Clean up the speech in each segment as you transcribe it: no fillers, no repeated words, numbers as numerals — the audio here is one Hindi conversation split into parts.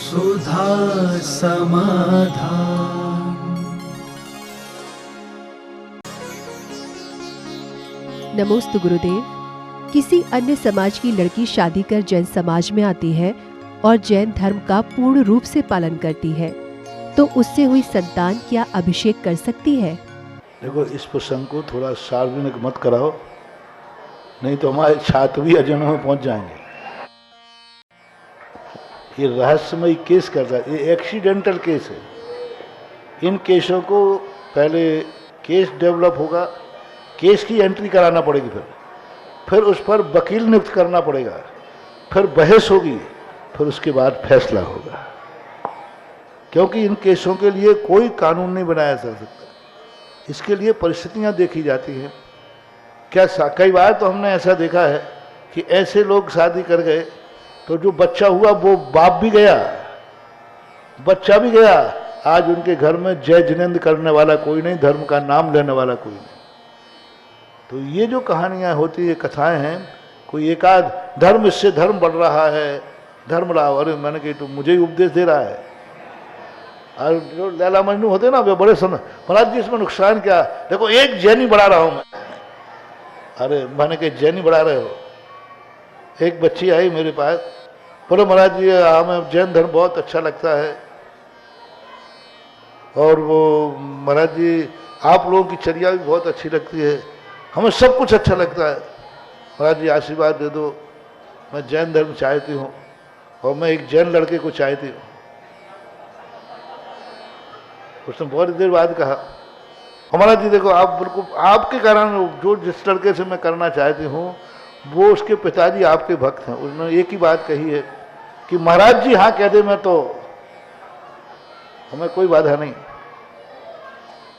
सुधा समाधान। नमोस्तु गुरुदेव। किसी अन्य समाज की लड़की शादी कर जैन समाज में आती है और जैन धर्म का पूर्ण रूप से पालन करती है, तो उससे हुई संतान क्या अभिषेक कर सकती है? देखो, इस प्रसंग को थोड़ा सार्वजनिक मत कराओ, नहीं तो हमारे छात्र भी अजनों में पहुंच जाएंगे। ये रहस्यमय केस कर रहा है, ये एक्सीडेंटल केस है। इन केसों को पहले केस डेवलप होगा, केस की एंट्री कराना पड़ेगी, फिर उस पर वकील नियुक्त करना पड़ेगा, फिर बहस होगी, फिर उसके बाद फैसला होगा। क्योंकि इन केसों के लिए कोई कानून नहीं बनाया जा सकता, इसके लिए परिस्थितियां देखी जाती हैं। क्या कई बार तो हमने ऐसा देखा है कि ऐसे लोग शादी कर गए तो जो बच्चा हुआ वो बाप भी गया, बच्चा भी गया। आज उनके घर में जय जिनेंद्र करने वाला कोई नहीं, धर्म का नाम लेने वाला कोई नहीं। तो ये जो कहानियां होती है, कथाएं हैं, कोई एकाध धर्म, इससे धर्म बढ़ रहा है, धर्म लाओ। अरे मैंने कही तो मुझे ही उपदेश दे रहा है। और जो लैला मजनू होते ना वे बड़े महाराज जी इसमें नुकसान क्या, देखो एक जैनी बढ़ा रहा हूं मैं। अरे मैंने कहा जैनी बढ़ा रहे हो। एक बच्ची आई मेरे पास, बोले महाराज जी हमें जैन धर्म बहुत अच्छा लगता है, और वो महाराज जी आप लोगों की चर्या भी बहुत अच्छी लगती है, हमें सब कुछ अच्छा लगता है, महाराज जी आशीर्वाद दे दो। मैं जैन धर्म चाहती हूँ और मैं एक जैन लड़के को चाहती हूँ। उसने बहुत देर बाद कहा, हमारा जी देखो आप बिल्कुल आपके कारण जो जिस लड़के से मैं करना चाहती हूँ वो उसके पिताजी आपके भक्त हैं। उन्होंने एक ही बात कही है कि महाराज जी हाँ कह दे मैं तो हमें कोई बाधा नहीं,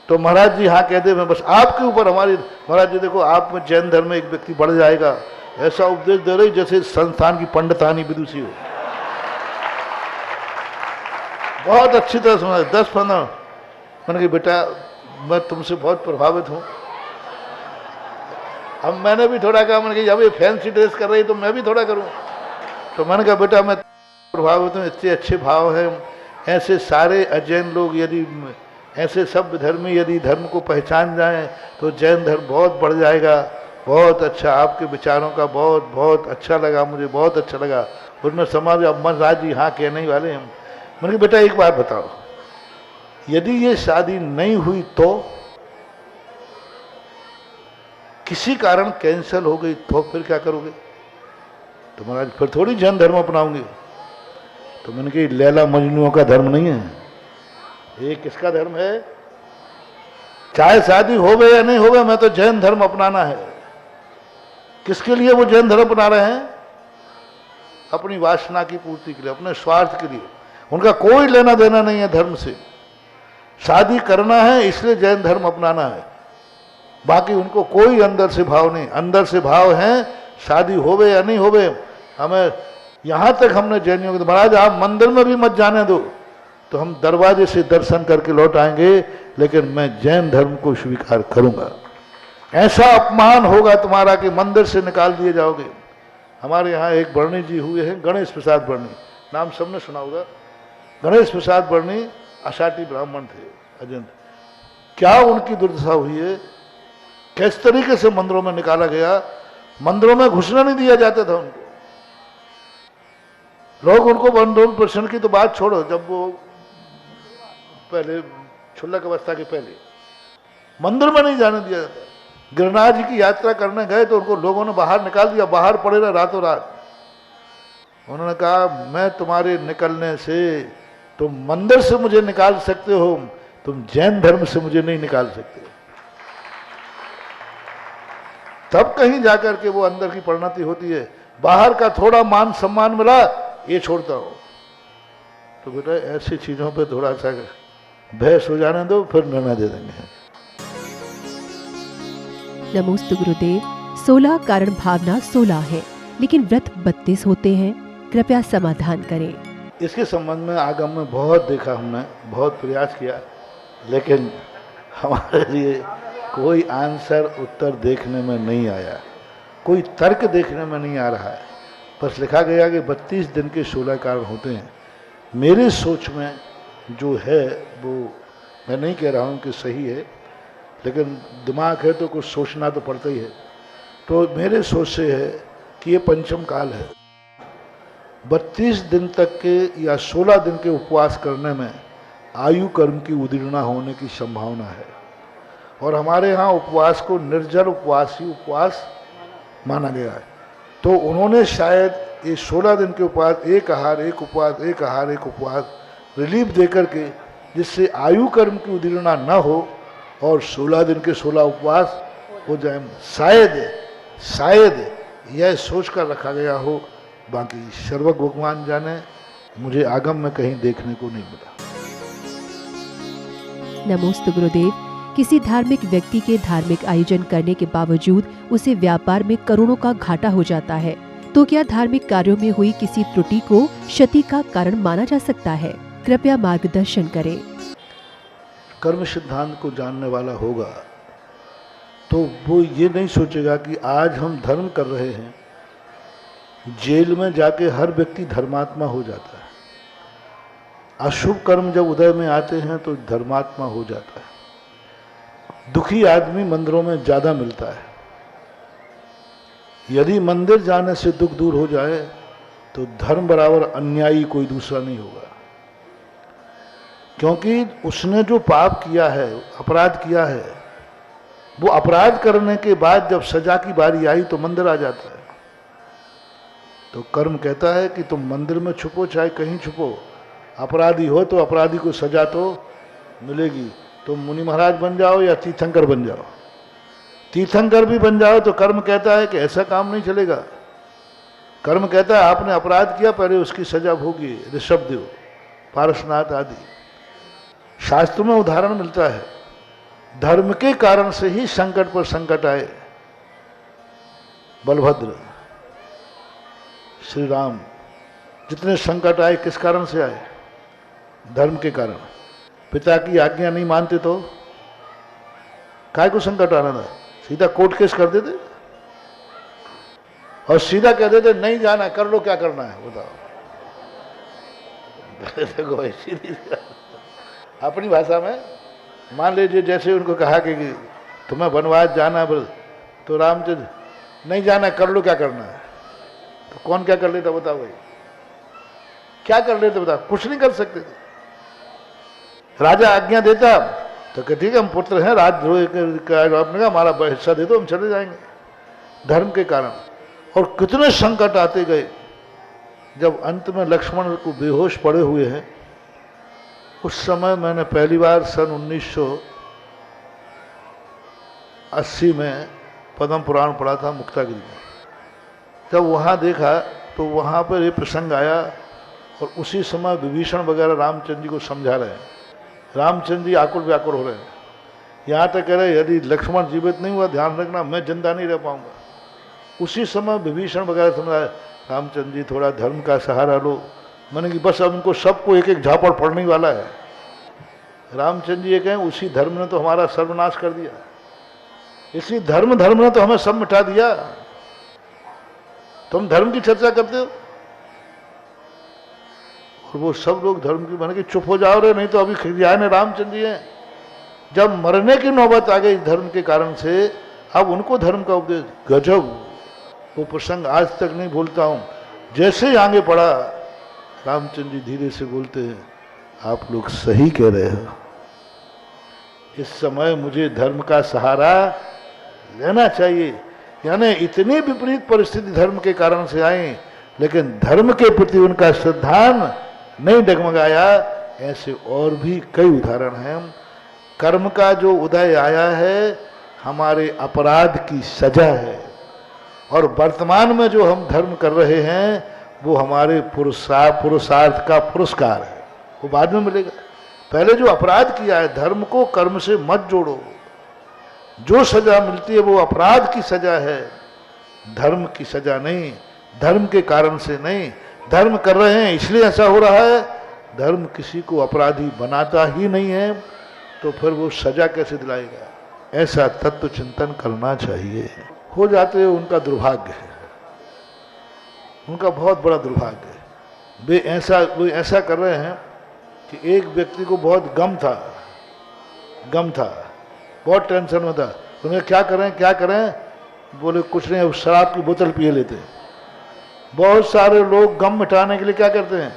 तो महाराज जी हाँ कह दे मैं बस आपके ऊपर हमारी। महाराज जी देखो आप में जैन धर्म में एक व्यक्ति बढ़ जाएगा, ऐसा उपदेश दे रही जैसे संस्थान की पंडितानी विदुषी हो। बहुत अच्छी तरह सुना, 10-15। मैंने कहा बेटा मैं तुमसे बहुत प्रभावित हूँ। अब मैंने भी थोड़ा कहा, मैंने कहा अब ये फैंसी ड्रेस कर रही तो मैं भी थोड़ा करूँ। तो मैंने कहा बेटा मैं प्रभावित हूँ, इतने अच्छे भाव हैं। ऐसे सारे अजैन लोग यदि ऐसे सब धर्मी यदि धर्म को पहचान जाएं तो जैन धर्म बहुत बढ़ जाएगा। बहुत अच्छा, आपके विचारों का बहुत बहुत अच्छा लगा, मुझे बहुत अच्छा लगा। उसमें समाज अब महाराज जी हाँ कहने वाले हैं। मैंने कहा बेटा एक बात बताओ, यदि ये शादी नहीं हुई तो किसी कारण कैंसिल हो गई तो फिर क्या करोगे? तो महाराज फिर थोड़ी जैन धर्म अपनाऊंगे। तो मैंने कहा लैला मजनुओं का धर्म नहीं है, ये किसका धर्म है? चाहे शादी हो गए या नहीं हो गए, मैं तो जैन धर्म अपनाना है। किसके लिए वो जैन धर्म अपना रहे हैं? अपनी वासना की पूर्ति के लिए, अपने स्वार्थ के लिए। उनका कोई लेना देना नहीं है धर्म से। शादी करना है इसलिए जैन धर्म अपनाना है, बाकी उनको कोई अंदर से भाव नहीं। अंदर से भाव है शादी होवे या नहीं होवे। हमें यहाँ तक हमने जैनियों को, महाराज आप मंदिर में भी मत जाने दो तो हम दरवाजे से दर्शन करके लौट आएंगे, लेकिन मैं जैन धर्म को स्वीकार करूंगा। ऐसा अपमान होगा तुम्हारा कि मंदिर से निकाल दिए जाओगे। हमारे यहाँ एक बर्णी जी हुए हैं, गणेश प्रसाद बर्णी, नाम सबने सुना होगा। गणेश प्रसाद बर्णी अषाटी ब्राह्मण थे, अजंत। क्या उनकी दुर्दशा हुई है, किस तरीके से मंदिरों में निकाला गया। मंदिरों में घुसना नहीं दिया जाता था उनको। लोग उनको बंधन प्रश्न की तो बात छोड़ो, जब वो पहले क्षुल्लक अवस्था के पहले मंदिर में नहीं जाने दिया जाता। गिरनार जी की यात्रा करने गए तो उनको लोगों ने बाहर निकाल दिया, बाहर पड़े रहे रातों रात। उन्होंने कहा मैं तुम्हारे निकलने से, तुम मंदिर से मुझे निकाल सकते हो, तुम जैन धर्म से मुझे नहीं निकाल सकते। तब कहीं जाकर के वो अंदर की परिणति होती है। बाहर का थोड़ा मान सम्मान मिला, ये छोड़ता हो। तो बेटा ऐसी चीजों पे थोड़ा सा बहस हो जाने दो, फिर निर्णय दे देंगे। नमोस्तु गुरुदेव। 16 कारण भावना 16 है, लेकिन व्रत 32 होते हैं, कृपया समाधान करें। इसके संबंध में आगम में बहुत देखा, हमने बहुत प्रयास किया, लेकिन हमारे लिए कोई आंसर उत्तर देखने में नहीं आया, कोई तर्क देखने में नहीं आ रहा है। बस लिखा गया कि 32 दिन के 16 कारण होते हैं। मेरे सोच में जो है वो, मैं नहीं कह रहा हूँ कि सही है, लेकिन दिमाग है तो कुछ सोचना तो पड़ता ही है। तो मेरे सोच से है कि ये पंचम काल है। 32 दिन तक के या 16 दिन के उपवास करने में आयु कर्म की उदीर्णा होने की संभावना है। और हमारे यहाँ उपवास को निर्जल उपवास ही उपवास माना गया है। तो उन्होंने शायद ये 16 दिन के उपवास, एक आहार एक उपवास, एक आहार एक उपवास रिलीफ दे करके, जिससे आयु कर्म की उदीर्णा न हो और 16 दिन के 16 उपवास हो जाए, शायद यह सोच कर रखा गया हो। बाकी सर्वज्ञ भगवान जाने, मुझे आगम में कहीं देखने को नहीं मिला। नमोस्तु गुरुदेव। किसी धार्मिक व्यक्ति के धार्मिक आयोजन करने के बावजूद उसे व्यापार में करोड़ों का घाटा हो जाता है, तो क्या धार्मिक कार्यों में हुई किसी त्रुटि को क्षति का कारण माना जा सकता है? कृपया मार्गदर्शन करें। कर्म सिद्धांत को जानने वाला होगा तो वो ये नहीं सोचेगा कि आज हम धर्म कर रहे हैं, जेल में जाके हर व्यक्ति धर्मात्मा हो जाता है। अशुभ कर्म जब उदय में आते हैं तो धर्मात्मा हो जाता है। दुखी आदमी मंदिरों में ज्यादा मिलता है। यदि मंदिर जाने से दुख दूर हो जाए तो धर्म बराबर अन्यायी कोई दूसरा नहीं होगा, क्योंकि उसने जो पाप किया है, अपराध किया है, वो अपराध करने के बाद जब सजा की बारी आई तो मंदिर आ जाता है। तो कर्म कहता है कि तुम मंदिर में छुपो चाहे कहीं छुपो, अपराधी हो तो अपराधी को सजा तो मिलेगी। तुम मुनि महाराज बन जाओ या तीर्थंकर बन जाओ, तीर्थंकर भी बन जाओ तो कर्म कहता है कि ऐसा काम नहीं चलेगा। कर्म कहता है आपने अपराध किया, पहले उसकी सजा भोगिए। ऋषभदेव, पारसनाथ आदि शास्त्र में उदाहरण मिलता है। धर्म के कारण से ही संकट पर संकट आए। बलभद्र, श्री राम, जितने संकट आए किस कारण से आए? धर्म के कारण। पिता की आज्ञा नहीं मानते तो काय को संकट आना था? सीधा कोर्ट केस कर देते और सीधा कह देते नहीं जाना, कर लो क्या करना है बताओ। देखो ऐसी अपनी भाषा में मान लीजिए, जैसे उनको कहा कि तुम्हें वनवास जाना, तो रामचंद्र नहीं जाना, कर लो क्या करना है। तो कौन क्या कर लेता बताओ भाई? क्या कर लेते बताओ? कुछ नहीं कर सकते थे। राजा आज्ञा देता तो कहते ठीक है हम पुत्र हैं, राजद्रोह आपने कहा हमारा हिस्सा दे दो, हम चले जाएंगे। धर्म के कारण। और कितने संकट आते गए। जब अंत में लक्ष्मण को बेहोश पड़े हुए हैं, उस समय मैंने पहली बार सन 1980 में पद्म पुराण पढ़ा था मुक्तागिरी में। जब वहाँ देखा तो वहाँ पर ये प्रसंग आया और उसी समय विभीषण वगैरह रामचंद्र जी को समझा रहे हैं। रामचंद्र जी आकुल व्याकुल हो रहे हैं। यहाँ तक कह रहे यदि लक्ष्मण जीवित नहीं हुआ ध्यान रखना मैं जिंदा नहीं रह पाऊंगा। उसी समय विभीषण वगैरह समझाए, रामचंद्र जी थोड़ा धर्म का सहारा लो। मैंने कि बस अब उनको सबको एक एक झापड़ पड़ने वाला है। रामचंद्र जी ये कहें उसी धर्म ने तो हमारा सर्वनाश कर दिया, इसी धर्म ने तो हमें सब मिटा दिया। तुम धर्म की चर्चा करते हो और वो सब लोग धर्म की, मैंने कि चुप हो जाओ रे, नहीं तो अभी खिजाए ने रामचंद्र जी हैं। जब मरने की नौबत आ गई धर्म के कारण से, अब उनको धर्म का उपदेश, गजब। वो प्रसंग आज तक नहीं भूलता हूँ। जैसे ही आगे पड़ा, रामचंद्र जी धीरे से बोलते हैं आप लोग सही कह रहे हो, इस समय मुझे धर्म का सहारा लेना चाहिए। यानी इतनी विपरीत परिस्थिति धर्म के कारण से आई, लेकिन धर्म के प्रति उनका श्रद्धान नहीं डगमगाया। ऐसे और भी कई उदाहरण हैं। कर्म का जो उदय आया है हमारे अपराध की सजा है, और वर्तमान में जो हम धर्म कर रहे हैं वो हमारे पुरुषार्थ का पुरस्कार है, वो बाद में मिलेगा। पहले जो अपराध किया है, धर्म को कर्म से मत जोड़ो। जो सजा मिलती है वो अपराध की सजा है, धर्म की सजा नहीं। धर्म के कारण से नहीं, धर्म कर रहे हैं इसलिए ऐसा हो रहा है। धर्म किसी को अपराधी बनाता ही नहीं है, तो फिर वो सजा कैसे दिलाएगा? ऐसा तत्व चिंतन करना चाहिए। हो जाते उनका दुर्भाग्य है, उनका बहुत बड़ा दुर्भाग्य है। वे ऐसा कर रहे हैं कि एक व्यक्ति को बहुत गम था, बहुत टेंशन में था। उन्हें क्या करें, बोले कुछ नहीं, अब शराब की बोतल पिए लेते हैं। बहुत सारे लोग गम मिटाने के लिए क्या करते हैं,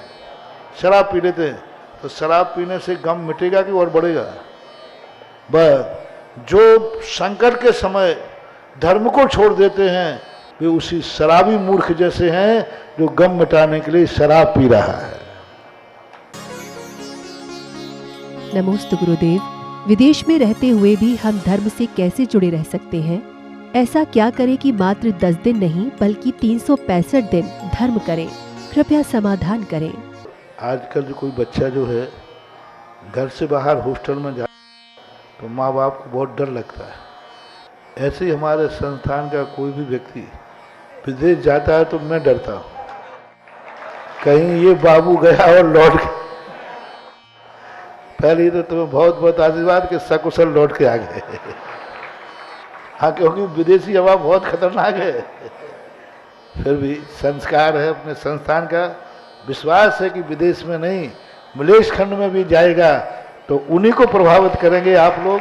शराब पी लेते हैं। तो शराब पीने से गम मिटेगा कि और बढ़ेगा? बस जो संकट के समय धर्म को छोड़ देते हैं वे उसी शराबी मूर्ख जैसे हैं जो गम मिटाने के लिए शराब पी रहा है। नमोस्तु गुरुदेव। विदेश में रहते हुए भी हम धर्म से कैसे जुड़े रह सकते हैं? ऐसा क्या करें कि मात्र 10 दिन नहीं बल्कि 365 दिन धर्म करें? कृपया समाधान करें। आजकल जो कोई बच्चा जो है घर से बाहर हॉस्टल में जा तो माँ बाप को बहुत डर लगता है। ऐसे ही हमारे संस्थान का कोई भी व्यक्ति विदेश जाता है तो मैं डरता हूँ, कहीं ये बाबू गया और लौट गया। पहले तो तुम्हें बहुत बहुत आशीर्वाद कि सकुशल लौट के आ गए। हाँ, क्योंकि विदेशी हवा बहुत खतरनाक है। फिर भी संस्कार है अपने संस्थान का, विश्वास है कि विदेश में नहीं मलेश खंड में भी जाएगा तो उन्हीं को प्रभावित करेंगे आप लोग,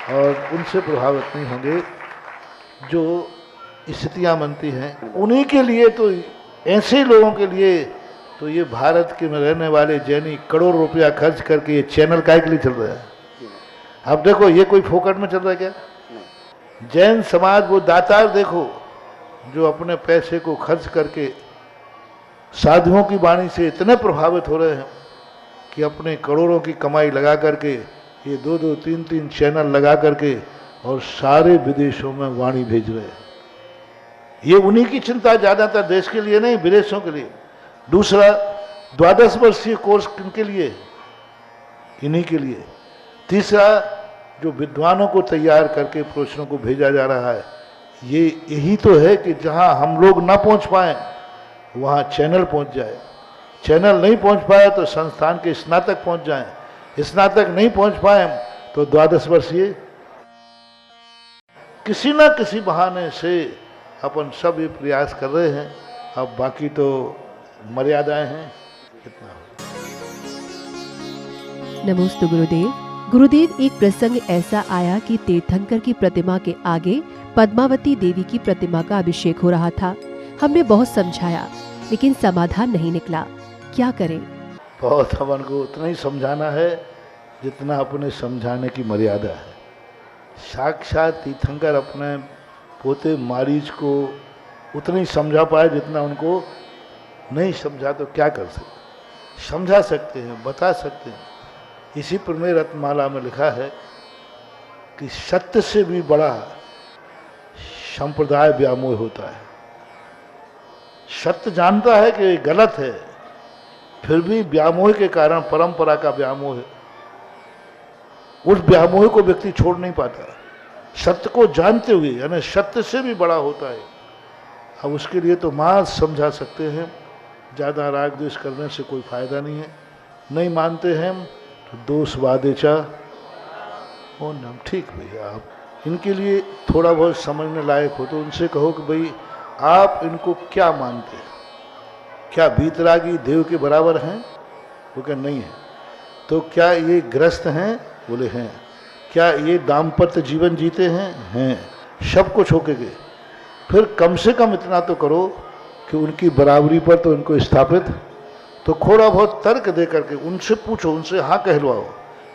और उनसे प्रभावित नहीं होंगे। जो स्थितियाँ बनती हैं उन्हीं के लिए, तो ऐसे लोगों के लिए तो ये भारत के में रहने वाले जैनी करोड़ रुपया खर्च करके ये चैनल काहे के लिए चल रहा है? अब देखो, ये कोई फोकट में चल रहा है क्या? जैन समाज वो दातार देखो जो अपने पैसे को खर्च करके साधुओं की वाणी से इतने प्रभावित हो रहे हैं कि अपने करोड़ों की कमाई लगा करके ये 2-2, 3-3 चैनल लगा करके और सारे विदेशों में वाणी भेज रहे हैं। ये उन्हीं की चिंता ज़्यादातर, देश के लिए नहीं, विदेशों के लिए। दूसरा, 12 वर्षीय कोर्स किनके लिए? इन्हीं के लिए। तीसरा, जो विद्वानों को तैयार करके प्रोफेसरों को भेजा जा रहा है, ये यही तो है कि जहां हम लोग ना पहुंच पाए वहां चैनल पहुंच जाए। चैनल नहीं पहुंच पाए तो संस्थान के स्नातक पहुंच जाएं, स्नातक नहीं पहुंच पाए तो 12 वर्षीय। किसी ना किसी बहाने से अपन सब ये प्रयास कर रहे हैं। अब बाकी तो मर्यादाएं हैं, कितना हो। नमोस्तु गुरुदेव। गुरुदेव, एक प्रसंग ऐसा आया कि तीर्थंकर की प्रतिमा के आगे पद्मावती देवी की प्रतिमा का अभिषेक हो रहा था। हमने बहुत समझाया लेकिन समाधान नहीं निकला, क्या करें? बहुत अपन को उतना ही समझाना है जितना अपने समझाने की मर्यादा है। साक्षात तीर्थंकर अपने पोते मारीच को उतना ही समझा पाए जितना उनको नहीं समझा, तो क्या कर सकते? समझा सकते हैं, बता सकते हैं। इसी पर में रत्नमाला में लिखा है कि सत्य से भी बड़ा संप्रदाय व्यामोह होता है। सत्य जानता है कि गलत है, फिर भी व्यामोह के कारण, परंपरा का व्यामोह है, उस व्यामोह को व्यक्ति छोड़ नहीं पाता। सत्य को जानते हुए, यानी सत्य से भी बड़ा होता है। अब उसके लिए तो मां समझा सकते हैं, ज़्यादा राग द्वेष करने से कोई फायदा नहीं है। नहीं मानते हैं तो दोष वादेचा हो नाम। ठीक भैया, आप इनके लिए थोड़ा बहुत समझने लायक हो तो उनसे कहो कि भाई आप इनको क्या मानते हैं? क्या वीतरागी देव के बराबर हैं? वो क्या नहीं है। तो क्या ये ग्रस्त हैं? बोले हैं। क्या ये दाम्पत्य जीवन जीते हैं? हैं। सब कुछ होके गए। फिर कम से कम इतना तो करो कि उनकी बराबरी पर तो इनको स्थापित, तो थोड़ा बहुत तर्क दे करके उनसे पूछो, उनसे हाँ कहलवाओ,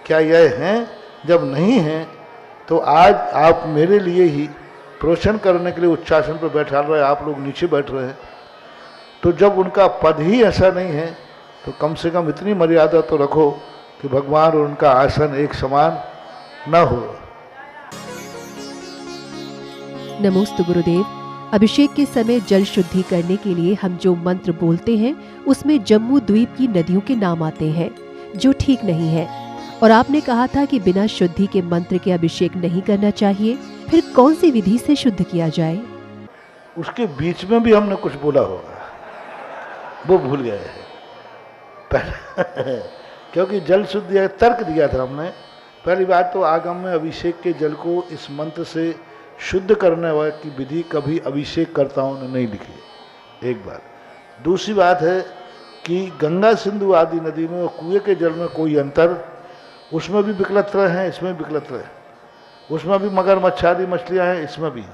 क्या यह हैं? जब नहीं हैं तो आज आप मेरे लिए ही प्रोषण करने के लिए उच्चासन पर बैठा रहे, आप लोग नीचे बैठ रहे हैं। तो जब उनका पद ही ऐसा नहीं है तो कम से कम इतनी मर्यादा तो रखो कि भगवान और उनका आसन एक समान न हो। नमोस्तु गुरुदेव। अभिषेक के समय जल शुद्धि करने के लिए हम जो मंत्र बोलते हैं उसमें जम्मू द्वीप की नदियों के नाम आते हैं, जो ठीक नहीं है। और आपने कहा था कि बिना शुद्धि के मंत्र के अभिषेक नहीं करना चाहिए। फिर कौन सी विधि से शुद्ध किया जाए? उसके बीच में भी हमने कुछ बोला होगा, वो भूल गए हैं पहले क्योंकि जल शुद्धि तर्क दिया था हमने। पहली बात तो आगम में अभिषेक के जल को इस मंत्र से शुद्ध करने वाले की विधि कभी अभिषेक करताओं ने नहीं लिखी, एक बात। दूसरी बात है कि गंगा सिंधु आदि नदी में और कुएं के जल में कोई अंतर, उसमें भी विकलत्र हैं, इसमें भी विकलत्र है, उसमें भी मगरमच्छ आदि मछलियाँ हैं, इसमें भी,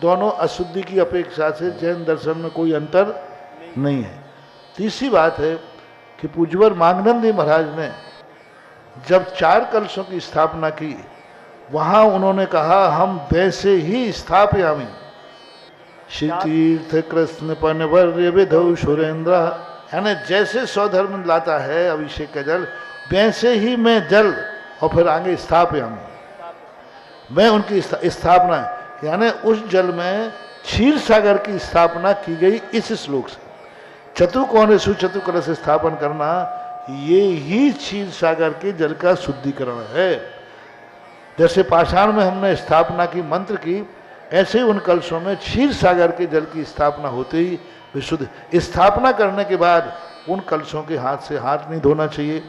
दोनों अशुद्धि की अपेक्षा से जैन दर्शन में कोई अंतर नहीं है। तीसरी बात है कि पूज्यवर मांगनंदी महाराज ने जब 4 कलशों की स्थापना की, वहाँ उन्होंने कहा हम वैसे ही स्थापयामि श्री तीर्थ कृष्ण पनवर्य विधौ सुरेंद्र, यानी जैसे स्वधर्म लाता है अभिषेक का जल, वैसे ही मैं जल और फिर आगे स्थापयामि, मैं उनकी स्थापना, यानी उस जल में क्षीर सागर की स्थापना की गई इस श्लोक से। चतुर्कोणेषु चतुर्कलश स्थापन करना, ये ही क्षीर सागर के जल का शुद्धिकरण है। जैसे पाषाण में हमने स्थापना की मंत्र की, ऐसे उन कलशों में क्षीर सागर के जल की स्थापना होते ही विशुद्ध। स्थापना करने के बाद उन कलशों के हाथ से हाथ नहीं धोना चाहिए,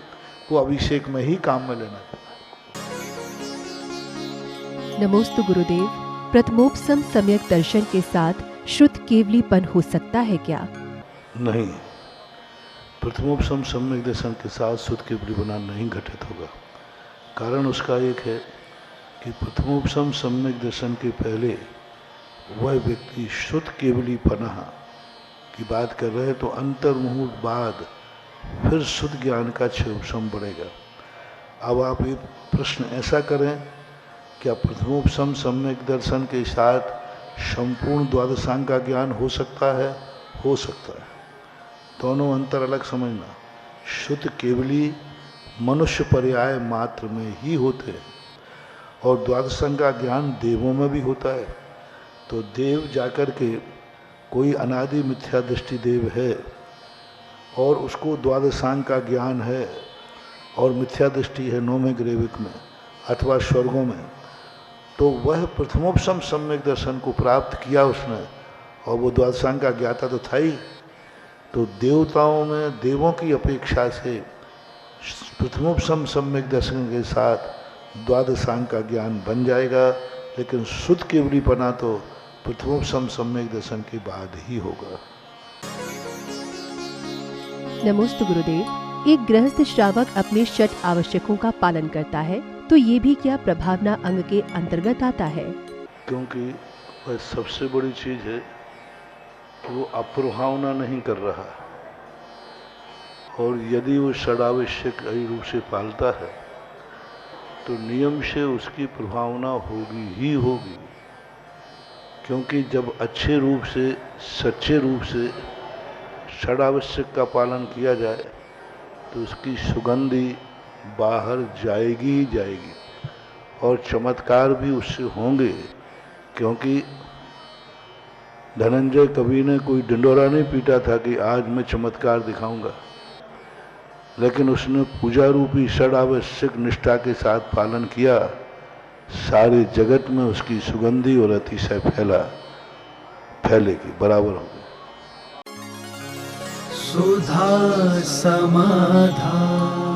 वो अभिषेक में ही काम में लेना चाहिए। नमोस्तु गुरुदेव। प्रथमोपसम सम्यक दर्शन के साथ शुद्ध केवलीपन हो सकता है क्या? नहीं, प्रथमोपसम सम्यक दर्शन के साथ शुद्ध केवलीपना नहीं घटित होगा। कारण उसका एक है कि प्रथमोपसम सम्यक दर्शन के पहले वह व्यक्ति शुद्ध केवलीपना की बात कर रहे हैं, तो अंतर्मुहूर्त बाद फिर शुद्ध ज्ञान का क्षयोपसम बढ़ेगा। अब आप ये प्रश्न ऐसा करें, क्या प्रथमोपसम सम्यक दर्शन के साथ संपूर्ण द्वादशांग का ज्ञान हो सकता है? हो सकता है। दोनों अंतर अलग समझना। शुद्ध केवली मनुष्य पर्याय मात्र में ही होते हैं और द्वादशांग का ज्ञान देवों में भी होता है। तो देव जाकर के कोई अनादि मिथ्या दृष्टि देव है और उसको द्वादशांग का ज्ञान है और मिथ्या दृष्टि है नौवें ग्रेविक में अथवा स्वर्गों में, तो वह प्रथमोपसम सम्यक दर्शन को प्राप्त किया उसने और वो द्वादशांग का ज्ञाता तो था ही। तो देवताओं में देवों की अपेक्षा से प्रथमोपसम सम्यक दर्शन के साथ द्वादशांग का ज्ञान बन जाएगा, लेकिन शुद्ध केवलीपना तो प्रथमोपसम सम्यक दर्शन के बाद ही होगा। नमोस्तु गुरुदेव। एक गृहस्थ श्रावक अपने षट आवश्यकों का पालन करता है, तो ये भी क्या प्रभावना अंग के अंतर्गत आता है? क्योंकि वह सबसे बड़ी चीज है कि वो अप्रभावना नहीं कर रहा, और यदि वो षडावश्यक रूप से पालता है तो नियम से उसकी प्रभावना होगी ही होगी। क्योंकि जब अच्छे रूप से सच्चे रूप से षडावश्यक का पालन किया जाए तो उसकी सुगंधी बाहर जाएगी ही जाएगी और चमत्कार भी उससे होंगे। क्योंकि धनंजय कवि ने कोई डिंडोरा नहीं पीटा था कि आज मैं चमत्कार दिखाऊंगा, लेकिन उसने पूजा रूपी षडावश्यक निष्ठा के साथ पालन किया। सारे जगत में उसकी सुगंधी और अतिशय फैलेगी, बराबर होगी। सुधा समाधान